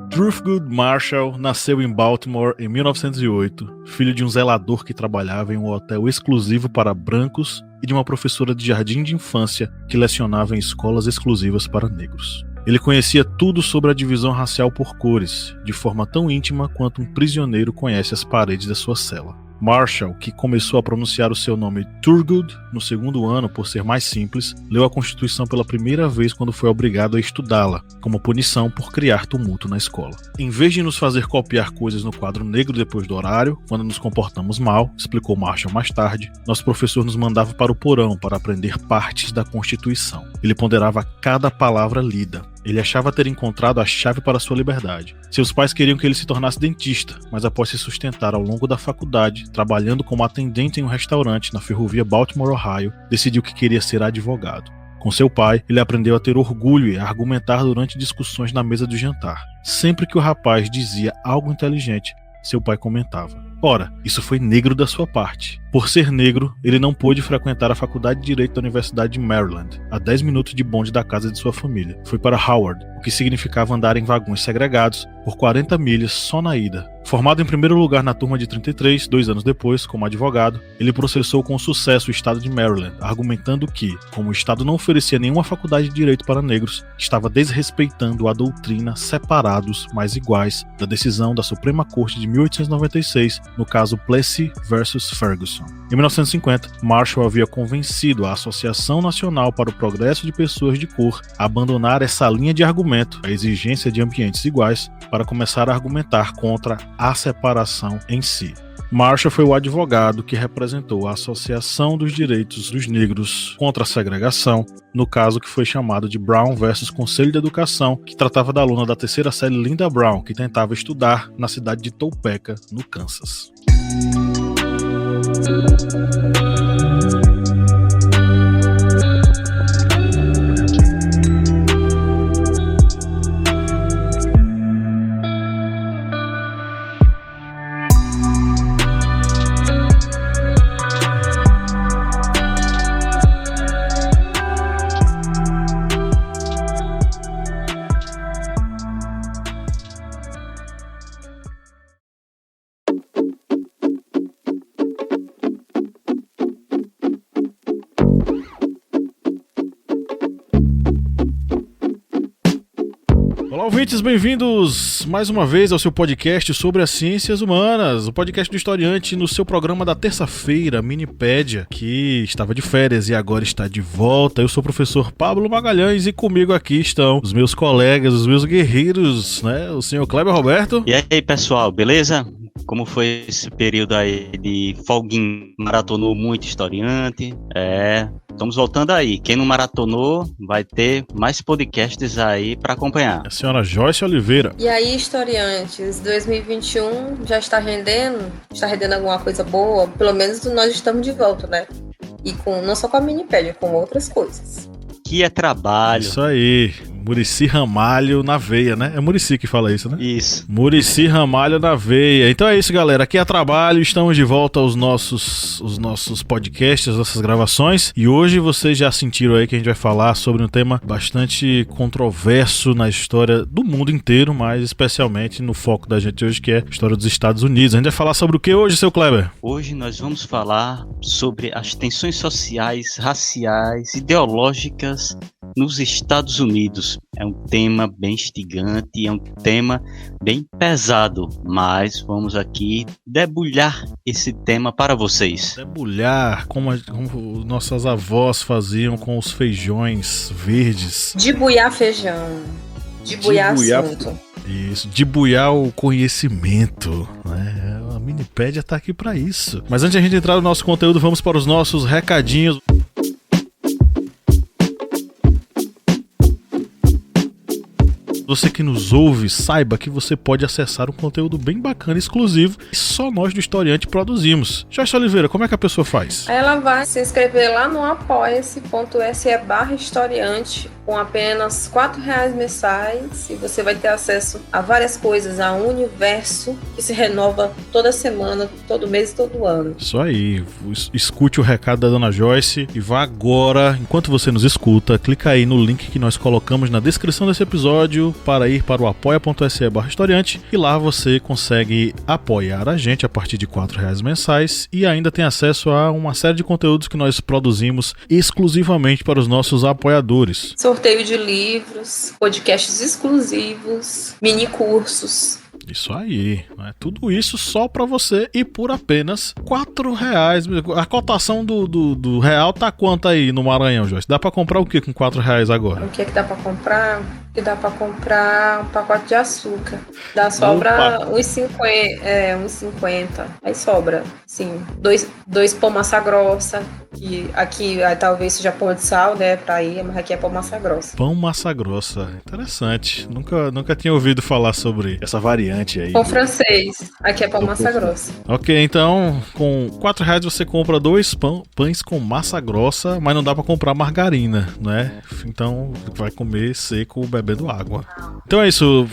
Thurgood Marshall nasceu em Baltimore em 1908, filho de um zelador que trabalhava em um hotel exclusivo para brancos e de uma professora de jardim de infância que lecionava em escolas exclusivas para negros. Ele conhecia tudo sobre a divisão racial por cores, de forma tão íntima quanto um prisioneiro conhece as paredes da sua cela. Marshall, que começou a pronunciar o seu nome Thurgood no segundo ano por ser mais simples, leu a Constituição pela primeira vez quando foi obrigado a estudá-la, como punição por criar tumulto na escola. Em vez de nos fazer copiar coisas no quadro negro depois do horário, quando nos comportamos mal, explicou Marshall mais tarde, nosso professor nos mandava para o porão para aprender partes da Constituição. Ele ponderava cada palavra lida. Ele achava ter encontrado a chave para sua liberdade. Seus pais queriam que ele se tornasse dentista, mas após se sustentar ao longo da faculdade, trabalhando como atendente em um restaurante na ferrovia Baltimore, Ohio, decidiu que queria ser advogado. Com seu pai, ele aprendeu a ter orgulho e a argumentar durante discussões na mesa do jantar. Sempre que o rapaz dizia algo inteligente, seu pai comentava: "Ora, isso foi negro da sua parte." Por ser negro, ele não pôde frequentar a faculdade de Direito da Universidade de Maryland, a 10 minutos de bonde da casa de sua família. Foi para Howard, o que significava andar em vagões segregados por 40 milhas só na ida. Formado em primeiro lugar na turma de 33, 2 anos depois, como advogado, ele processou com sucesso o estado de Maryland, argumentando que, como o estado não oferecia nenhuma faculdade de direito para negros, estava desrespeitando a doutrina separados, mas iguais, da decisão da Suprema Corte de 1896, no caso Plessy versus Ferguson. Em 1950, Marshall havia convencido a Associação Nacional para o Progresso de Pessoas de Cor a abandonar essa linha de argumento, a exigência de ambientes iguais, para começar a argumentar contra a separação em si. Marshall foi o advogado que representou a Associação dos Direitos dos Negros contra a Segregação, no caso que foi chamado de Brown versus Conselho de Educação, que tratava da aluna da terceira série Linda Brown, que tentava estudar na cidade de Topeka, no Kansas. Olá, ouvintes, bem-vindos mais uma vez ao seu podcast sobre as ciências humanas, o podcast do Historiante no seu programa da terça-feira, Minipédia, que estava de férias e agora está de volta. Eu sou o professor Pablo Magalhães e comigo aqui estão os meus colegas, os meus guerreiros, né? O senhor Kleber Roberto. E aí, pessoal, beleza? Como foi esse período aí de folguinho? Maratonou muito Historiante? Estamos voltando aí. Quem não maratonou vai ter mais podcasts aí para acompanhar. A senhora Joyce Oliveira. E aí, historiantes, 2021 já está rendendo? Está rendendo alguma coisa boa? Pelo menos nós estamos de volta, né? E não só com a Minipédia, com outras coisas. Que é trabalho. Isso aí. Muricy Ramalho na veia, né? É Muricy que fala isso, né? Isso. Muricy Ramalho na veia. Então é isso, galera. Aqui é trabalho. Estamos de volta aos nossos podcasts, as nossas gravações. E hoje vocês já sentiram aí que a gente vai falar sobre um tema bastante controverso na história do mundo inteiro, mas especialmente no foco da gente hoje, que é a história dos Estados Unidos. A gente vai falar sobre o que hoje, seu Kleber? Hoje nós vamos falar sobre as tensões sociais, raciais, ideológicas nos Estados Unidos. É um tema bem instigante, é um tema bem pesado, mas vamos aqui debulhar esse tema para vocês. Debulhar, como nossas avós faziam com os feijões verdes. Debuiar feijão. Debuiar assunto. Isso, debuiar o conhecimento, né? A Minipédia tá aqui para isso. Mas antes de a gente entrar no nosso conteúdo, vamos para os nossos recadinhos. Você que nos ouve, saiba que você pode acessar um conteúdo bem bacana, exclusivo, que só nós do Historiante produzimos. Joyce Oliveira, como é que a pessoa faz? Ela vai se inscrever lá no apoia.se.historiante com apenas R$4 mensais, e você vai ter acesso a várias coisas, a um universo que se renova toda semana, todo mês e todo ano. Isso aí, escute o recado da Dona Joyce e vá agora, enquanto você nos escuta, clica aí no link que nós colocamos na descrição desse episódio para ir para o apoia.se/historiante, e lá você consegue apoiar a gente a partir de R$4 mensais e ainda tem acesso a uma série de conteúdos que nós produzimos exclusivamente para os nossos apoiadores. Sorteio de livros, podcasts exclusivos, mini cursos. Isso aí, né? Tudo isso só pra você e por apenas R$4. A cotação do real tá quanto aí no Maranhão, Joyce? Dá pra comprar o que com R$4 agora? O que é que dá pra comprar? Que dá pra comprar um pacote de açúcar. Dá sobra uns 50. Aí sobra, sim, dois pão massa grossa. Que aqui talvez seja pão de sal, né, pra ir, mas aqui é pão massa grossa. Pão massa grossa, interessante. Nunca tinha ouvido falar sobre essa variante aí. Pão francês, aqui é pão massa grossa. Ok, então com R$4 você compra 2 pães com massa grossa, mas não dá pra comprar margarina, né? Então vai comer seco bebendo água. Então é isso,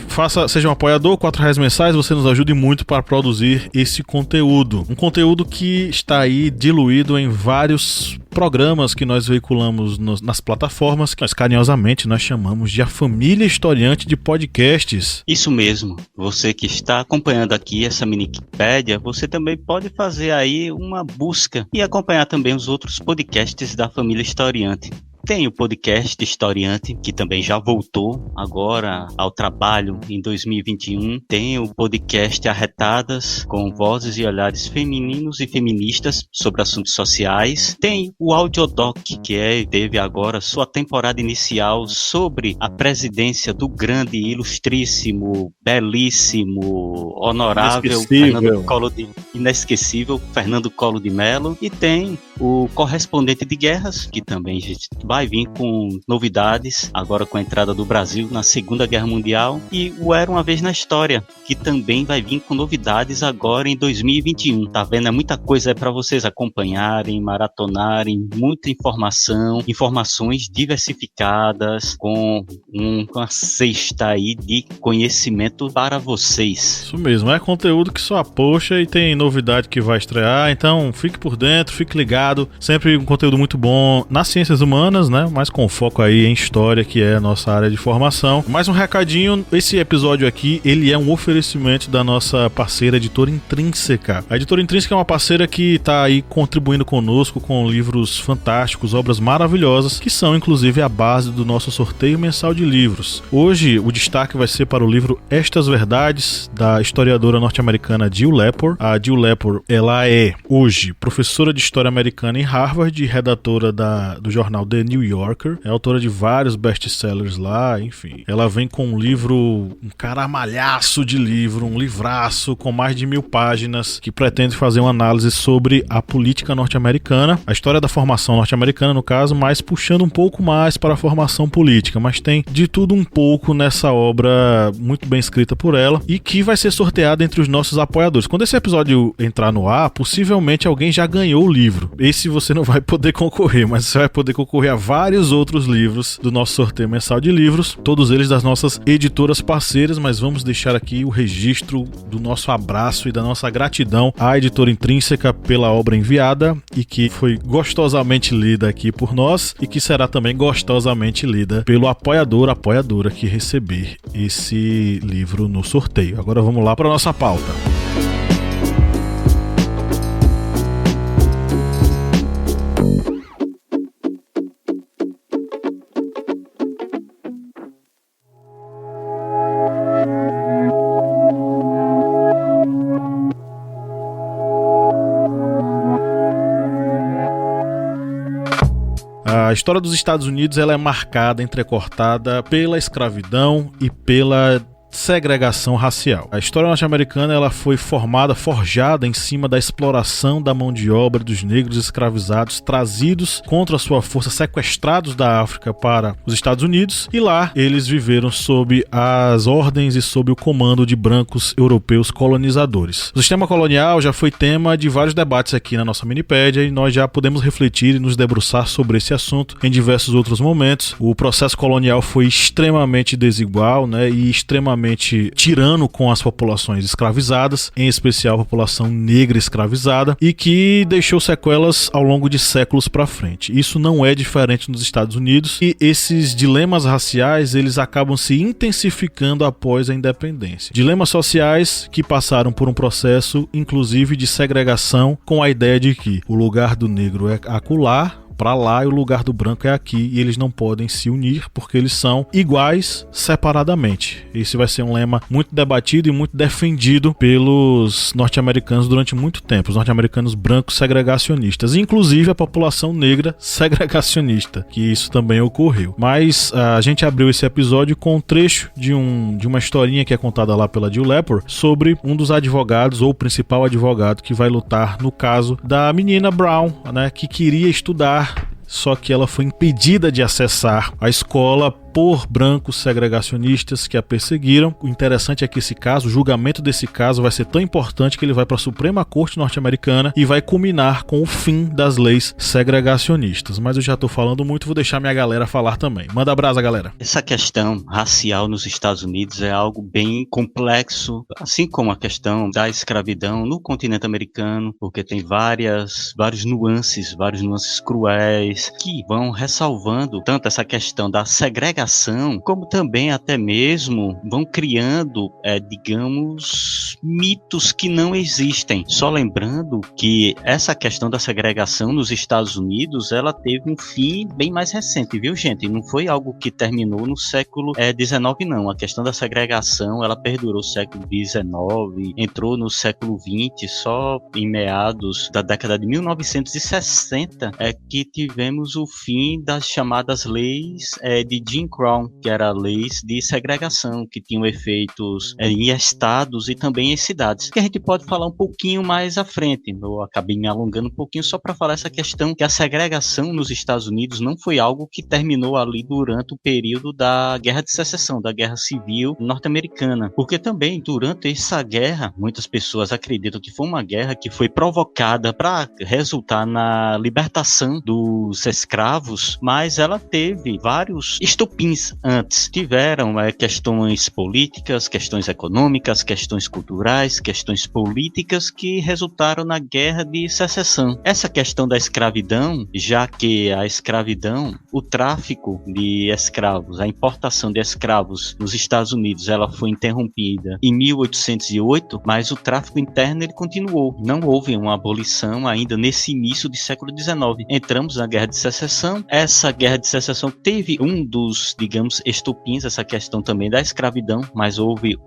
seja um apoiador, R$4 mensais, você nos ajude muito para produzir esse conteúdo. Um conteúdo que está aí diluído em vários programas que nós veiculamos nas plataformas que nós carinhosamente chamamos de a família historiante de podcasts. Isso mesmo, você que está acompanhando aqui essa Minikipédia, você também pode fazer aí uma busca e acompanhar também os outros podcasts da família historiante. Tem o podcast Historiante, que também já voltou agora ao trabalho em 2021. Tem o podcast Arretadas, com vozes e olhares femininos e feministas sobre assuntos sociais. Tem o Audiodoc, que teve agora sua temporada inicial sobre a presidência do grande, ilustríssimo, belíssimo, honorável inesquecível Fernando Collor de Mello. E tem o Correspondente de Guerras, que também vai vir com novidades, agora com a entrada do Brasil na Segunda Guerra Mundial, e o Era Uma Vez na História, que também vai vir com novidades agora em 2021. Tá vendo? É muita coisa para vocês acompanharem, maratonarem, muita informações diversificadas, com uma cesta aí de conhecimento para vocês. Isso mesmo, é conteúdo que só aposta e tem novidade que vai estrear, então fique por dentro, fique ligado, sempre um conteúdo muito bom nas ciências humanas, né? Mas com foco aí em história, que é a nossa área de formação. Mais um recadinho, esse episódio aqui, ele é um oferecimento da nossa parceira Editora Intrínseca. A Editora Intrínseca é uma parceira que está aí contribuindo conosco com livros fantásticos, obras maravilhosas, que são inclusive a base do nosso sorteio mensal de livros. Hoje o destaque vai ser para o livro Estas Verdades, da historiadora norte-americana Jill Lepore. A Jill Lepore, ela é hoje professora de História Americana em Harvard, redatora do jornal The New Yorker, é autora de vários best-sellers lá, enfim. Ela vem com um livro, um caramalhaço de livro, um livraço com mais de 1000 páginas, que pretende fazer uma análise sobre a política norte-americana, a história da formação norte-americana no caso, mas puxando um pouco mais para a formação política, mas tem de tudo um pouco nessa obra muito bem escrita por ela e que vai ser sorteada entre os nossos apoiadores. Quando esse episódio entrar no ar, possivelmente alguém já ganhou o livro. Esse você não vai poder concorrer, mas você vai poder concorrer a vários outros livros do nosso sorteio mensal de livros, todos eles das nossas editoras parceiras, mas vamos deixar aqui o registro do nosso abraço e da nossa gratidão à Editora Intrínseca pela obra enviada e que foi gostosamente lida aqui por nós e que será também gostosamente lida pelo apoiadora que receber esse livro no sorteio. Agora vamos lá para a nossa pauta. A história dos Estados Unidos ela é marcada, entrecortada pela escravidão e pela segregação racial. A história norte-americana ela foi forjada em cima da exploração da mão de obra dos negros escravizados trazidos contra a sua força, sequestrados da África para os Estados Unidos, e lá eles viveram sob as ordens e sob o comando de brancos europeus colonizadores. O sistema colonial já foi tema de vários debates aqui na nossa minipédia e nós já podemos refletir e nos debruçar sobre esse assunto em diversos outros momentos. O processo colonial foi extremamente desigual, né, e extremamente tirano com as populações escravizadas, em especial a população negra escravizada, e que deixou sequelas ao longo de séculos para frente. Isso não é diferente nos Estados Unidos e esses dilemas raciais eles acabam se intensificando após a independência. Dilemas sociais que passaram por um processo, inclusive, de segregação, com a ideia de que o lugar do negro é acolá, para lá, e o lugar do branco é aqui, e eles não podem se unir porque eles são iguais separadamente. Esse vai ser um lema muito debatido e muito defendido pelos norte-americanos durante muito tempo, os norte-americanos brancos segregacionistas, inclusive a população negra segregacionista, que isso também ocorreu. Mas a gente abriu esse episódio com um trecho de uma historinha que é contada lá pela Jill Lepore sobre um dos advogados, ou o principal advogado, que vai lutar no caso da menina Brown, né, que queria estudar, só que ela foi impedida de acessar a escola por brancos segregacionistas que a perseguiram. O interessante é que esse caso, o julgamento desse caso vai ser tão importante que ele vai para a Suprema Corte norte-americana e vai culminar com o fim das leis segregacionistas. Mas eu já estou falando muito, vou deixar minha galera falar também. Manda brasa, galera. Essa questão racial nos Estados Unidos é algo bem complexo, assim como a questão da escravidão no continente americano, porque tem vários nuances cruéis que vão ressalvando tanto essa questão da segregação, como também até mesmo vão criando, digamos, mitos que não existem. Só lembrando que essa questão da segregação nos Estados Unidos, ela teve um fim bem mais recente, viu, gente? Não foi algo que terminou no século XIX, não. A questão da segregação, ela perdurou no século XIX, entrou no século XX, só em meados da década de 1960 que tivemos o fim das chamadas leis de Jim Crow, que eram leis de segregação, que tinham efeitos em estados e também em cidades, que a gente pode falar um pouquinho mais à frente. Eu acabei me alongando um pouquinho só para falar essa questão que a segregação nos Estados Unidos não foi algo que terminou ali durante o período da Guerra de Secessão, da Guerra Civil norte-americana, porque também durante essa guerra, muitas pessoas acreditam que foi uma guerra que foi provocada para resultar na libertação dos escravos, mas ela teve vários estopins antes. Tiveram questões políticas, questões econômicas, questões culturais, questões políticas que resultaram na Guerra de Secessão. Essa questão da escravidão, já que a escravidão, o tráfico de escravos, a importação de escravos nos Estados Unidos, ela foi interrompida em 1808, mas o tráfico interno ele continuou. Não houve uma abolição ainda nesse início do século XIX. Entramos na Guerra de Secessão. Essa Guerra de Secessão teve um dos, digamos, estopins, essa questão também da escravidão, mas houve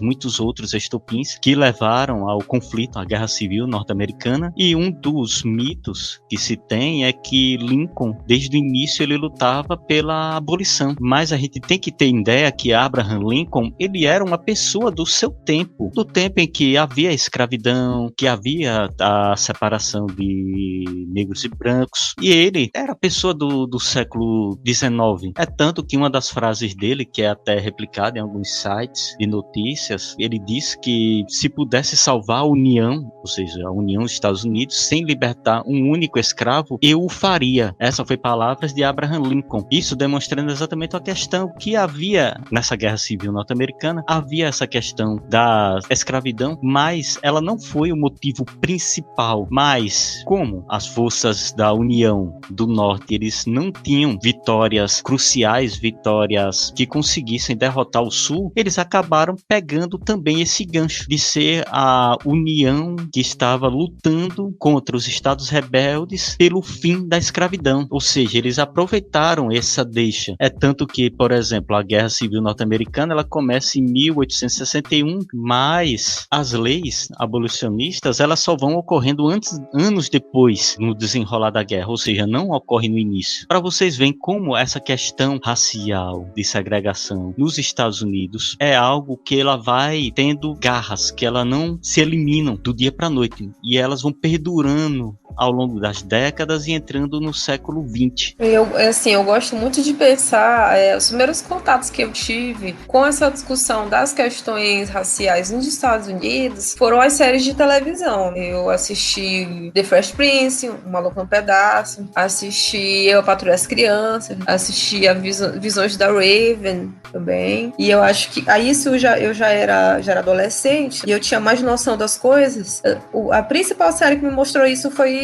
muitos outros estopins que levaram ao conflito, à Guerra Civil norte-americana, e um dos mitos que se tem é que Lincoln, desde o início, ele lutava pela abolição, mas a gente tem que ter ideia que Abraham Lincoln, ele era uma pessoa do seu tempo, do tempo em que havia escravidão, que havia a separação de negros e brancos, e ele era a pessoa do século XIX. É tanto que uma das frases dele, que é até replicada em alguns sites de notícias, ele diz que se pudesse salvar a União, ou seja, a União dos Estados Unidos, sem libertar um único escravo, eu o faria. Essa foi palavras de Abraham Lincoln. Isso demonstrando exatamente a questão que havia nessa Guerra Civil norte-americana, havia essa questão da escravidão, mas ela não foi o motivo principal. Mas como as forças da União do Norte, eles não tinham vitórias cruciais, vitórias que conseguissem derrotar o Sul, eles acabaram pegando também esse gancho de ser a União que estava lutando contra os estados rebeldes pelo fim da escravidão, ou seja, eles aproveitaram essa deixa. É tanto que, por exemplo, a Guerra Civil norte-americana, ela começa em 1861, mas as leis abolicionistas, elas só vão ocorrendo anos depois, no desenrolar da guerra, ou seja, não ocorre no início. Para vocês verem como essa questão racial de segregação nos Estados Unidos é algo que ela vai tendo garras, que ela não se eliminam do dia para a noite, e elas vão perdurando ao longo das décadas e entrando no século XX. Eu gosto muito de pensar, os primeiros contatos que eu tive com essa discussão das questões raciais nos Estados Unidos foram as séries de televisão. Eu assisti The Fresh Prince, O Maluco no Pedaço, assisti Eu, a Patroa e as Crianças, assisti a Visões da Raven também, e eu acho que aí isso eu já era adolescente e eu tinha mais noção das coisas. A principal série que me mostrou isso foi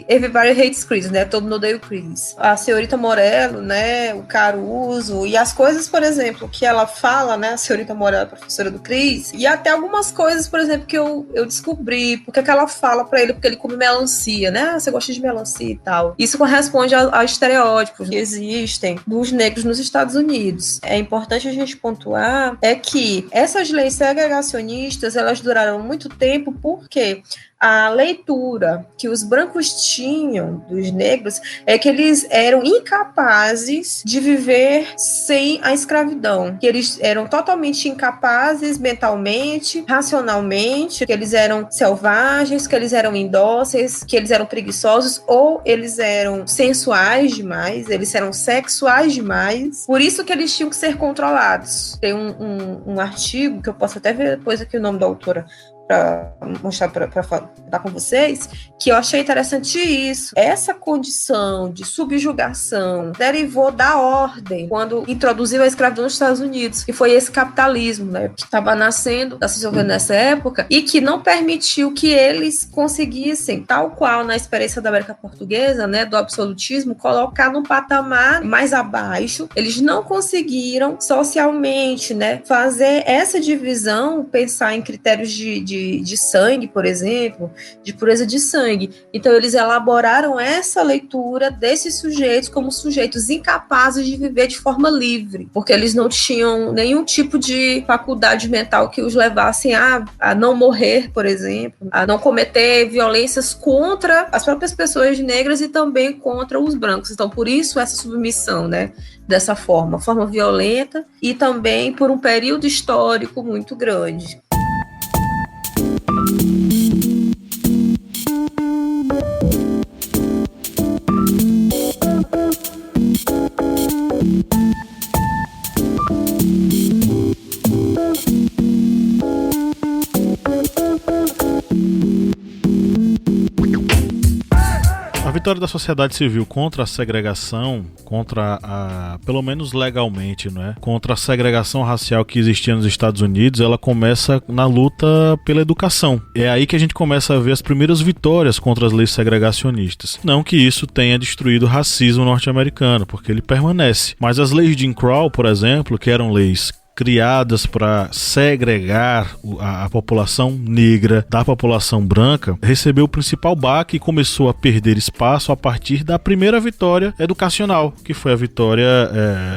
Everybody Hates Chris, né? Todo mundo odeia o Chris. A senhorita Morello, né? O Caruso e as coisas, por exemplo, que ela fala, né? A senhorita Morello, professora do Chris, e até algumas coisas, por exemplo, que eu descobri. Porque que ela fala pra ele, porque ele come melancia, né? Você gosta de melancia e tal. Isso corresponde a estereótipos que existem dos negros nos Estados Unidos. É importante a gente pontuar que essas leis segregacionistas, elas duraram muito tempo porque a leitura que os brancos tinham dos negros é que eles eram incapazes de viver sem a escravidão, que eles eram totalmente incapazes mentalmente, racionalmente, que eles eram selvagens, que eles eram indóceis, que eles eram preguiçosos ou eles eram sensuais demais, eles eram sexuais demais, por isso que eles tinham que ser controlados. Tem um artigo que eu posso até ver depois aqui o nome da autora para mostrar, para falar com vocês, que eu achei interessante isso. Essa condição de subjugação derivou da ordem quando introduziu a escravidão nos Estados Unidos, que foi esse capitalismo, né, que estava nascendo, se desenvolvendo nessa época, e que não permitiu que eles conseguissem, tal qual na experiência da América Portuguesa, né, do absolutismo, colocar num patamar mais abaixo. Eles não conseguiram socialmente, né, fazer essa divisão, pensar em critérios de sangue, por exemplo, de pureza de sangue. Então, eles elaboraram essa leitura desses sujeitos como sujeitos incapazes de viver de forma livre, porque eles não tinham nenhum tipo de faculdade mental que os levassem a não morrer, por exemplo, a não cometer violências contra as próprias pessoas negras e também contra os brancos. Então, por isso, essa submissão, né, dessa forma violenta e também por um período histórico muito grande. A vitória da sociedade civil contra a segregação, pelo menos legalmente, né, contra a segregação racial que existia nos Estados Unidos, ela começa na luta pela educação. É aí que a gente começa a ver as primeiras vitórias contra as leis segregacionistas. Não que isso tenha destruído o racismo norte-americano, porque ele permanece. Mas as leis de Jim Crow, por exemplo, que eram leis criadas para segregar a população negra da população branca, recebeu o principal baque e começou a perder espaço a partir da primeira vitória educacional, que foi a vitória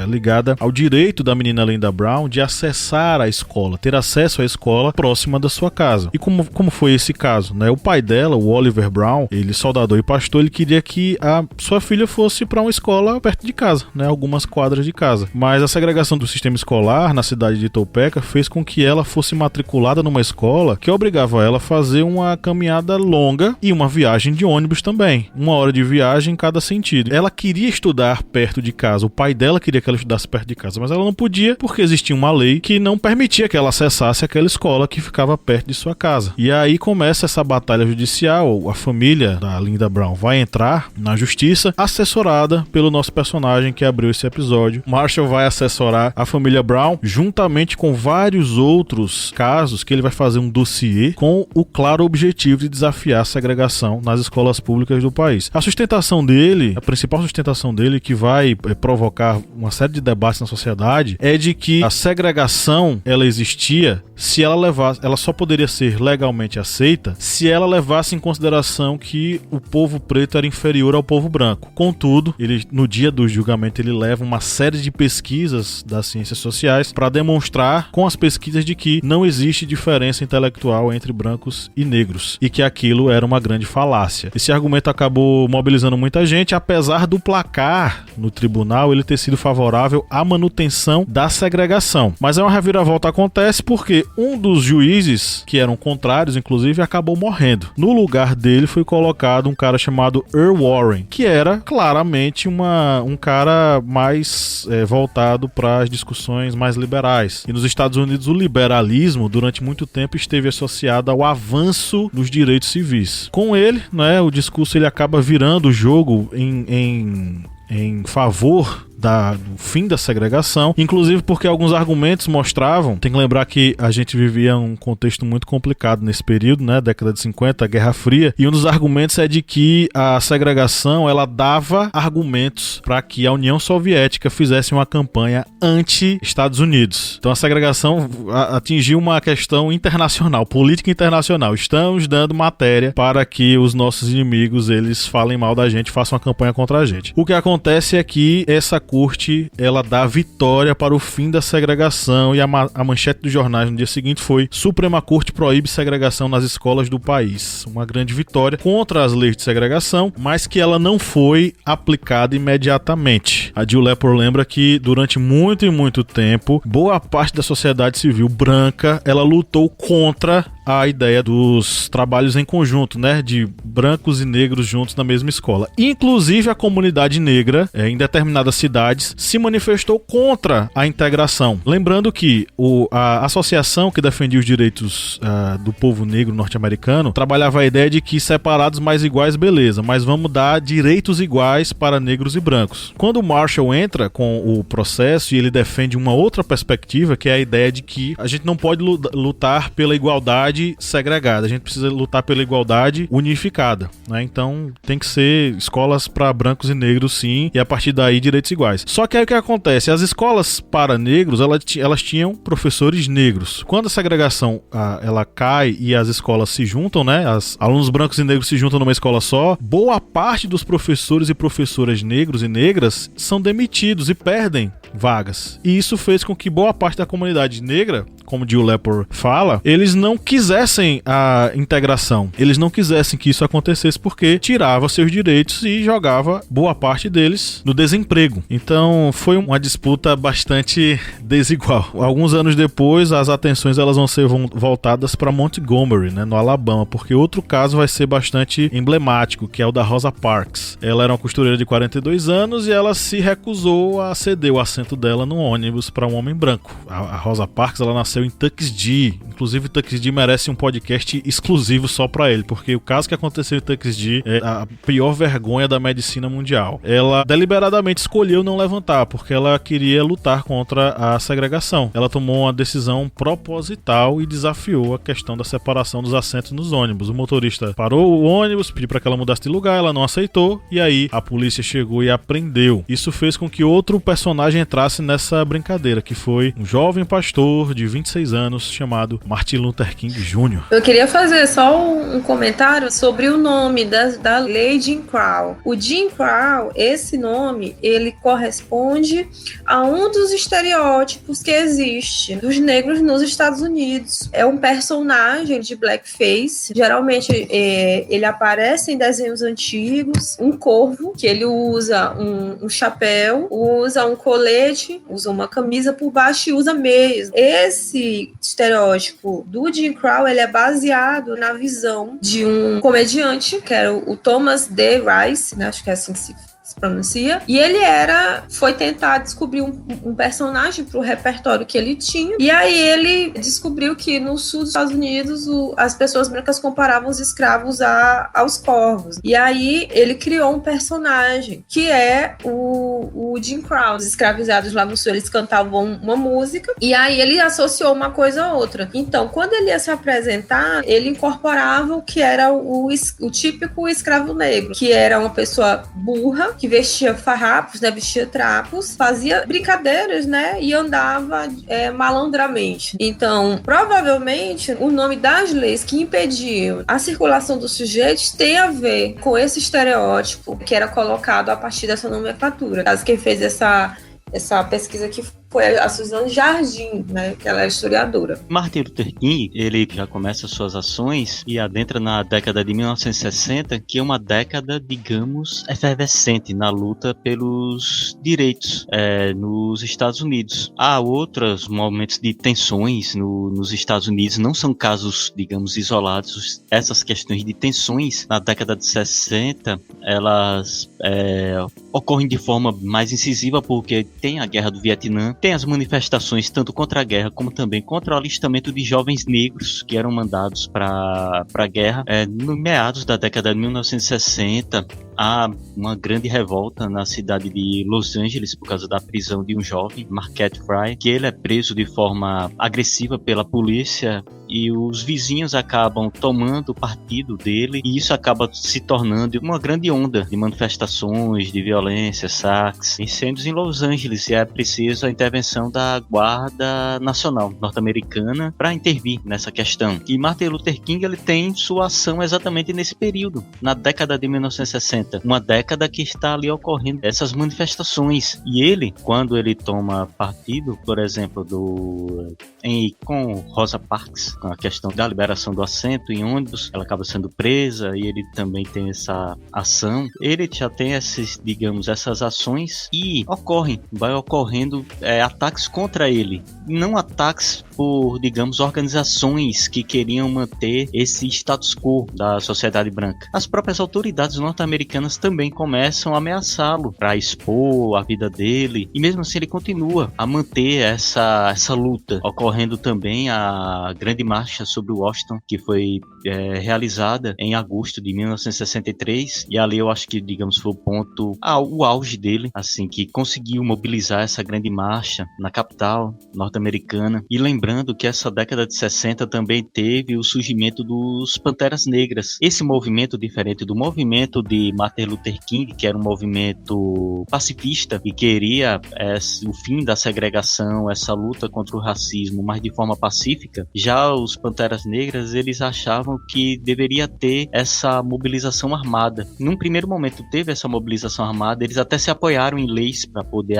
ligada ao direito da menina Linda Brown de acessar a escola, ter acesso à escola próxima da sua casa. E como foi esse caso, né? O pai dela, o Oliver Brown, ele soldador e pastor, ele queria que a sua filha fosse para uma escola perto de casa, né? Algumas quadras de casa. Mas a segregação do sistema escolar na cidade de Topeka fez com que ela fosse matriculada numa escola que obrigava ela a fazer uma caminhada longa e uma viagem de ônibus também. 1 hora de viagem em cada sentido. Ela queria estudar perto de casa, o pai dela queria que ela estudasse perto de casa, mas ela não podia porque existia uma lei que não permitia que ela acessasse aquela escola que ficava perto de sua casa. E aí começa essa batalha judicial. A família da Linda Brown vai entrar na justiça, assessorada pelo nosso personagem que abriu esse episódio. Marshall vai assessorar a família Brown juntamente com vários outros casos que ele vai fazer um dossiê com o claro objetivo de desafiar a segregação nas escolas públicas do país. A sustentação dele, a principal sustentação dele, que vai provocar uma série de debates na sociedade, é de que a segregação, ela existia se ela levasse, ela só poderia ser legalmente aceita se ela levasse em consideração que o povo preto era inferior ao povo branco. Contudo, ele, no dia do julgamento, ele leva uma série de pesquisas das ciências sociais para para demonstrar com as pesquisas de que não existe diferença intelectual entre brancos e negros e que aquilo era uma grande falácia. Esse argumento acabou mobilizando muita gente, apesar do placar no tribunal ele ter sido favorável à manutenção da segregação. Mas aí uma reviravolta acontece porque um dos juízes, que eram contrários, inclusive, acabou morrendo. No lugar dele foi colocado um cara chamado Earl Warren, que era claramente um cara mais voltado para as discussões mais liberais. E nos Estados Unidos o liberalismo durante muito tempo esteve associado ao avanço dos direitos civis. Com ele, né, o discurso ele acaba virando o jogo em favor do fim da segregação, inclusive porque alguns argumentos mostravam, tem que lembrar que a gente vivia um contexto muito complicado nesse período, né, década de 50, Guerra Fria, e um dos argumentos é de que a segregação, ela dava argumentos para que a União Soviética fizesse uma campanha anti-Estados Unidos. Então a segregação atingiu uma questão internacional, política internacional. Estamos dando matéria para que os nossos inimigos, eles falem mal da gente, façam uma campanha contra a gente. O que acontece é que essa corte, ela dá vitória para o fim da segregação e a manchete dos jornais no dia seguinte foi: Suprema Corte proíbe segregação nas escolas do país. Uma grande vitória contra as leis de segregação, mas que ela não foi aplicada imediatamente. A Jill Lepore lembra que durante muito e muito tempo, boa parte da sociedade civil branca, ela lutou contra a ideia dos trabalhos em conjunto, né, de brancos e negros juntos na mesma escola. Inclusive a comunidade negra, em determinadas cidades, se manifestou contra a integração. Lembrando que a associação que defendia os direitos do povo negro norte-americano trabalhava a ideia de que separados mais iguais, beleza, mas vamos dar direitos iguais para negros e brancos. Quando o Marshall entra com o processo e ele defende uma outra perspectiva, que é a ideia de que a gente não pode lutar pela igualdade segregada, a gente precisa lutar pela igualdade unificada, né? Então tem que ser escolas para brancos e negros, sim, e a partir daí direitos iguais. Só que aí o que acontece? As escolas para negros, elas tinham professores negros. Quando a segregação ela cai e as escolas se juntam, né? Alunos brancos e negros se juntam numa escola só, boa parte dos professores e professoras negros e negras são demitidos e perdem vagas. E isso fez com que boa parte da comunidade negra, como Jill Lepore fala, eles não quisessem a integração. Eles não quisessem que isso acontecesse porque tirava seus direitos e jogava boa parte deles no desemprego. Então foi uma disputa bastante desigual. Alguns anos depois, as atenções elas vão ser voltadas para Montgomery, né, no Alabama, porque outro caso vai ser bastante emblemático, que é o da Rosa Parks. Ela era uma costureira de 42 anos e ela se recusou a ceder o assento dela no ônibus para um homem branco. A Rosa Parks, ela nasceu em Tuskegee. Inclusive, Tuskegee merece um podcast exclusivo só para ele, porque o caso que aconteceu em Tuskegee é a pior vergonha da medicina mundial. Ela deliberadamente escolheu não levantar, porque ela queria lutar contra a segregação. Ela tomou uma decisão proposital e desafiou a questão da separação dos assentos nos ônibus. O motorista parou o ônibus, pediu para que ela mudasse de lugar, ela não aceitou, e aí a polícia chegou e a prendeu. Isso fez com que outro personagem entrasse nessa brincadeira, que foi um jovem pastor de 26 anos chamado Martin Luther King Jr. Eu queria fazer só um comentário sobre o nome da lei Jim Crow. O Jim Crow, esse nome, ele corresponde a um dos estereótipos que existe dos negros nos Estados Unidos. É um personagem de blackface. Geralmente ele aparece em desenhos antigos. Um corvo, que ele usa um chapéu, usa um colete, usa uma camisa por baixo e usa meias. Esse estereótipo do Jim Crow, ele é baseado na visão de um comediante, que era o Thomas D. Rice, né? Acho que é assim que se pronuncia, e ele foi tentar descobrir um personagem pro repertório que ele tinha, e aí ele descobriu que no sul dos Estados Unidos as pessoas brancas comparavam os escravos aos corvos, e aí ele criou um personagem que é o Jim Crow. Os escravizados lá no sul, eles cantavam uma música, e aí ele associou uma coisa a outra. Então, quando ele ia se apresentar, ele incorporava o que era o típico escravo negro, que era uma pessoa burra, que vestia farrapos, né, vestia trapos, fazia brincadeiras, né, e andava malandramente. Então, provavelmente, o nome das leis que impediam a circulação dos sujeitos tem a ver com esse estereótipo que era colocado a partir dessa nomenclatura. Caso quem fez essa pesquisa aqui foi a Suzanne Jardim, né, que ela é historiadora. Martin Luther King, ele já começa suas ações e adentra na década de 1960, que é uma década, digamos, efervescente na luta pelos direitos nos Estados Unidos. Há outros momentos de tensões nos Estados Unidos, não são casos, digamos, isolados. Essas questões de tensões na década de 60, elas ocorrem de forma mais incisiva porque tem a Guerra do Vietnã, tem as manifestações tanto contra a guerra como também contra o alistamento de jovens negros que eram mandados para a guerra. No meados da década de 1960, há uma grande revolta na cidade de Los Angeles por causa da prisão de um jovem, Marquette Frye, que ele é preso de forma agressiva pela polícia e os vizinhos acabam tomando partido dele e isso acaba se tornando uma grande onda de manifestações, de violência, saques, incêndios em Los Angeles, e é preciso a intervenção da Guarda Nacional norte-americana para intervir nessa questão. E Martin Luther King, ele tem sua ação exatamente nesse período, na década de 1960, uma década que está ali ocorrendo essas manifestações, e ele, quando ele toma partido, por exemplo, com Rosa Parks, com a questão da liberação do assento em ônibus, ela acaba sendo presa e ele também tem essa ação. Ele já tem essas ações e vai ocorrendo ataques contra ele. Não ataques por, digamos, organizações que queriam manter esse status quo da sociedade branca. As próprias autoridades norte-americanas também começam a ameaçá-lo para expor a vida dele, e mesmo assim ele continua a manter essa luta. Ocorrendo também a grande marcha sobre Washington, que foi realizada em agosto de 1963, e ali eu acho que, digamos, foi o auge dele, assim, que conseguiu mobilizar essa grande marcha na capital norte-americana. E lembrando que essa década de 60 também teve o surgimento dos Panteras Negras. Esse movimento, diferente do movimento de Martin Luther King, que era um movimento pacifista e queria o fim da segregação, essa luta contra o racismo, mas de forma pacífica, já os Panteras Negras, eles achavam que deveria ter essa mobilização armada. Num primeiro momento teve essa mobilização armada, eles até se apoiaram em leis para poder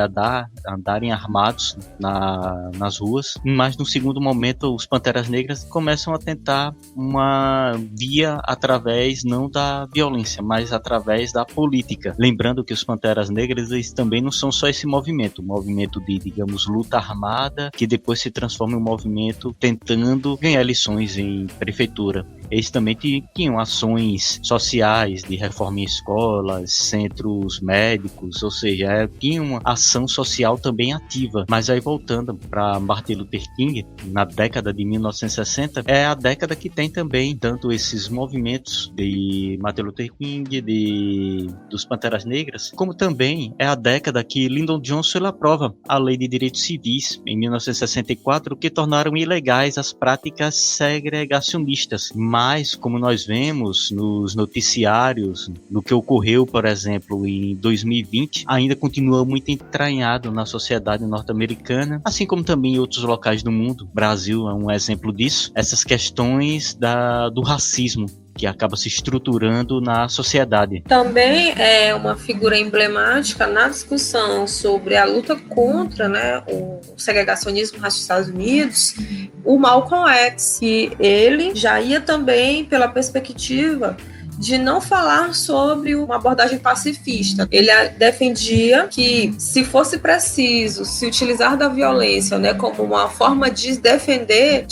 andarem armados nas ruas, mas no segundo momento os Panteras Negras começam a tentar uma via através não da violência, mas através da política. Lembrando que os Panteras Negras, eles também não são só esse movimento de, digamos, luta armada, que depois se transforma em um movimento tentando ganhar eleições em prefeitura. Eles também tinham ações sociais de reforma em escolas, centros médicos, ou seja, tinha uma ação social também ativa. Mas aí, voltando para Martin Luther King, na década de 1960, é a década que tem também tanto esses movimentos de Martin Luther King, dos Panteras Negras, como também é a década que Lyndon Johnson aprova a Lei de Direitos Civis, em 1964, que tornaram ilegais as práticas segregacionistas. Mas, como nós vemos nos noticiários, no que ocorreu, por exemplo, em 2020, ainda continua muito entranhado na sociedade norte-americana, assim como também em outros locais do mundo. O Brasil é um exemplo disso. Essas questões do racismo que acaba se estruturando na sociedade. Também é uma figura emblemática na discussão sobre a luta contra, né, o segregacionismo nos Estados Unidos, o Malcolm X, que ele já ia também pela perspectiva de não falar sobre uma abordagem pacifista. Ele defendia que, se fosse preciso se utilizar da violência, né, como uma forma de defender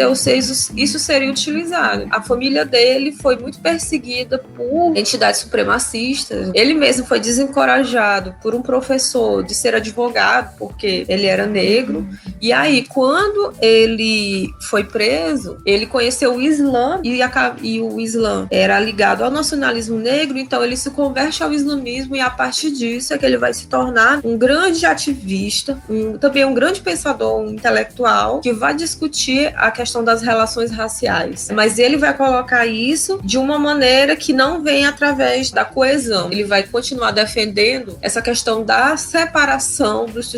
os seus, isso seria utilizado. A família dele foi muito perseguida por entidades supremacistas. Ele mesmo foi desencorajado por um professor de ser advogado, porque ele era negro. E aí, quando ele foi preso, ele conheceu o Islã, e o Islã era ligado ao nacionalismo negro, então ele se converte ao islamismo, e a partir disso é que ele vai se tornar um grande ativista, também um grande pensador, um intelectual, que vai discutir a questão das relações raciais. Mas ele vai colocar isso de uma maneira que não vem através da coesão. Ele vai continuar defendendo essa questão da separação dos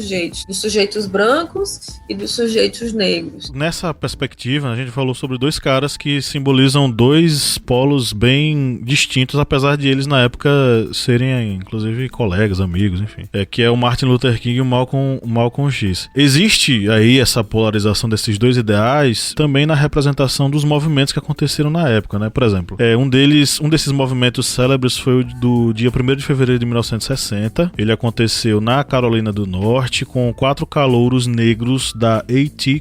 sujeitos brancos e dos sujeitos negros. Nessa perspectiva, a gente falou sobre dois caras que simbolizam dois polos bem distintos, apesar de eles na época serem, inclusive, colegas, amigos, enfim. Que é o Martin Luther King e o Malcolm X. Existe aí essa polarização desses dois ideais também na representação dos movimentos que aconteceram na época, né? Por exemplo, um desses movimentos célebres foi o do dia 1º de fevereiro de 1960. Ele aconteceu na Carolina do Norte com 4 calouros negros da A&T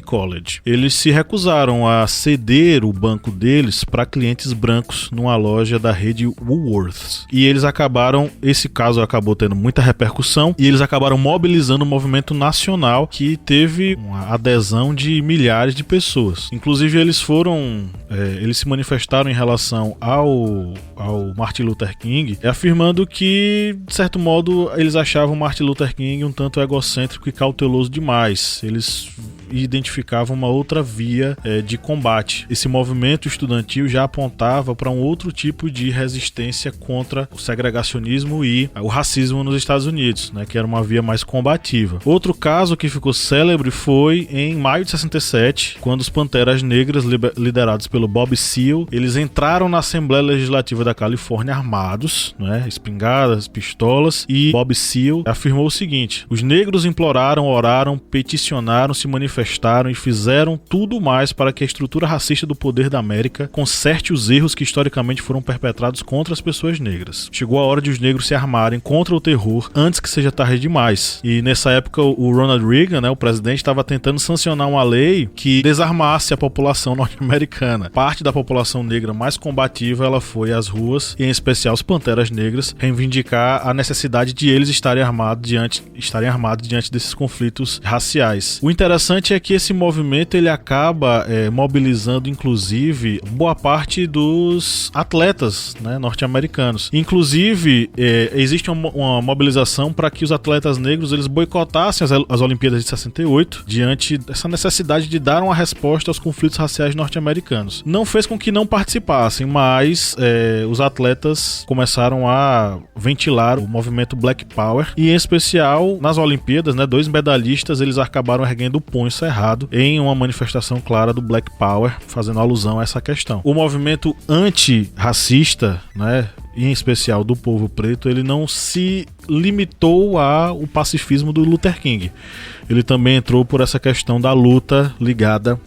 College. Eles se recusaram a ceder o banco deles para clientes brancos numa loja da rede Woolworths. E esse caso acabou tendo muita repercussão e eles acabaram mobilizando um movimento nacional que teve uma adesão de milhares de pessoas. Inclusive eles se manifestaram em relação ao Martin Luther King, afirmando que, de certo modo, eles achavam Martin Luther King um tanto egocêntrico e cauteloso demais. Eles identificavam uma outra via de combate. Esse movimento estudantil já apontava para um outro tipo de resistência contra o segregacionismo e o racismo nos Estados Unidos, né, que era uma via mais combativa. Outro caso que ficou célebre foi em maio de 67, quando os Panteras Negras, liderados pelo Bob Seale, eles entraram na Assembleia Legislativa da Califórnia armados, né, espingardas, pistolas, e Bob Seale afirmou o seguinte: os negros imploraram, oraram, peticionaram, se manifestaram e fizeram tudo mais para que a estrutura racista do poder da América conserte os erros que historicamente foram perpetrados contra as pessoas negras. Chegou a hora de os negros se armarem contra o terror antes que seja tarde demais. E nessa época o Ronald Reagan, né, o presidente, estava tentando sancionar uma lei que desarmasse a população norte-americana. Parte da população negra mais combativa, ela foi às ruas, e em especial os Panteras Negras, reivindicar a necessidade de eles estarem armados diante desses conflitos raciais. O interessante é que esse movimento ele acaba mobilizando, inclusive, boa parte dos atletas, né, norte-americanos. Inclusive, existe uma mobilização para que os atletas negros eles boicotassem as Olimpíadas de 68 diante dessa necessidade de dar uma resposta aos conflitos raciais norte-americanos. Não fez com que não participassem, mas os atletas começaram a ventilar o movimento Black Power, e em especial nas Olimpíadas, né, 2 medalhistas eles acabaram erguendo o punho cerrado em uma manifestação clara do Black Power, fazendo alusão a essa questão. O movimento antirracista, né, em especial do povo preto, ele não se limitou ao pacifismo do Luther King. Ele também entrou por essa questão da luta ligada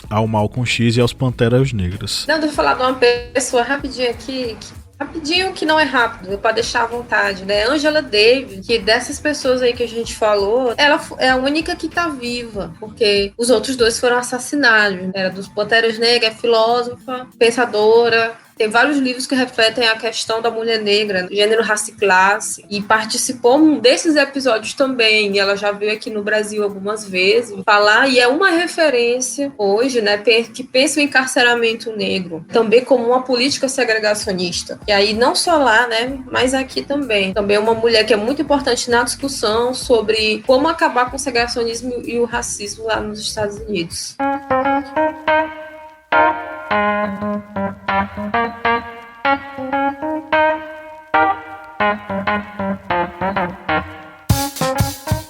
ao Malcolm X e aos Panteras Negras. Não, deixa eu falar de uma pessoa rapidinho aqui, rapidinho, que não é rápido, para deixar à vontade, né? Angela Davis, que dessas pessoas aí que a gente falou, ela é a única que tá viva, porque os outros 2 foram assassinados. Era dos Panteras Negras, é filósofa, pensadora. Tem vários livros que refletem a questão da mulher negra, gênero, raça e classe, e participou desses episódios também. E ela já veio aqui no Brasil algumas vezes falar, e é uma referência hoje, né, que pensa o encarceramento negro também como uma política segregacionista. E aí não só lá, né, mas aqui também. Também é uma mulher que é muito importante na discussão sobre como acabar com o segregacionismo e o racismo lá nos Estados Unidos.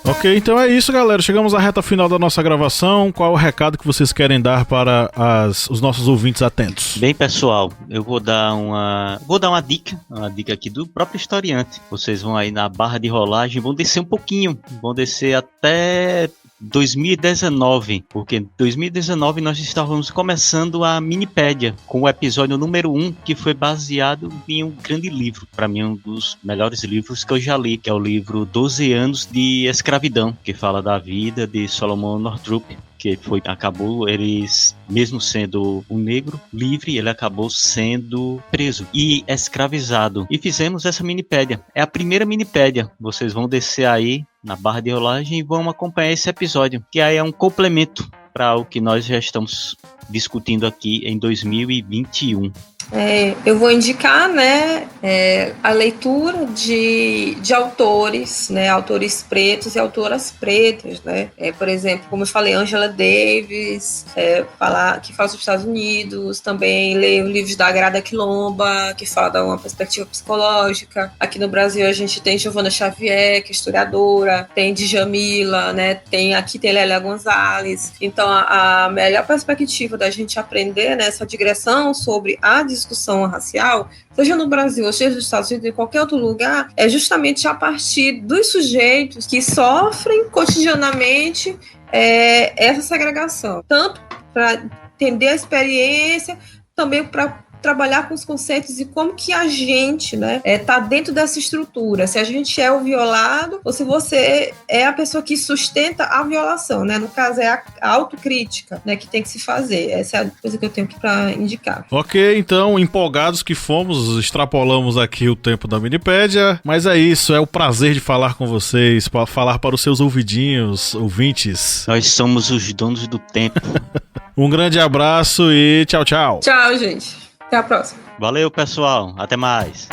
Ok, então é isso, galera. Chegamos à reta final da nossa gravação. Qual é o recado que vocês querem dar para os nossos ouvintes atentos? Bem, pessoal, eu vou dar uma dica aqui do próprio historiante. Vocês vão aí na barra de rolagem, vão descer um pouquinho, vão descer até 2019, porque em 2019 nós estávamos começando a Minipédia com o episódio número 1, que foi baseado em um grande livro, para mim um dos melhores livros que eu já li, que é o livro 12 anos de escravidão, que fala da vida de Solomon Northup, que acabou, eles, mesmo sendo um negro livre, ele acabou sendo preso e escravizado. E fizemos essa minipédia. É a primeira minipédia. Vocês vão descer aí na barra de rolagem e vão acompanhar esse episódio, que aí é um complemento para o que nós já estamos discutindo aqui em 2021. Eu vou indicar, né, a leitura de autores, né, autores pretos e autoras pretas, né, por exemplo, como eu falei, Angela Davis, que fala sobre os Estados Unidos, também leio livros da Grada Quilomba, que fala de uma perspectiva psicológica. Aqui no Brasil a gente tem Giovana Xavier, que é historiadora, tem Djamila, né, aqui tem Lélia Gonzalez. Então a melhor perspectiva da gente aprender nessa digressão sobre a discussão racial, seja no Brasil, ou seja nos Estados Unidos, em qualquer outro lugar, é justamente a partir dos sujeitos que sofrem cotidianamente essa segregação, tanto para entender a experiência, também para trabalhar com os conceitos e como que a gente, né, tá dentro dessa estrutura, se a gente é o violado ou se você é a pessoa que sustenta a violação, né, no caso é a autocrítica, né, que tem que se fazer. Essa é a coisa que eu tenho aqui para indicar. Ok, então, empolgados que fomos, extrapolamos aqui o tempo da Minipédia, mas é isso, é o prazer de falar com vocês, para falar para os seus ouvintes. Nós somos os donos do tempo. Um grande abraço e tchau, tchau. Tchau, gente. Até a próxima. Valeu, pessoal. Até mais.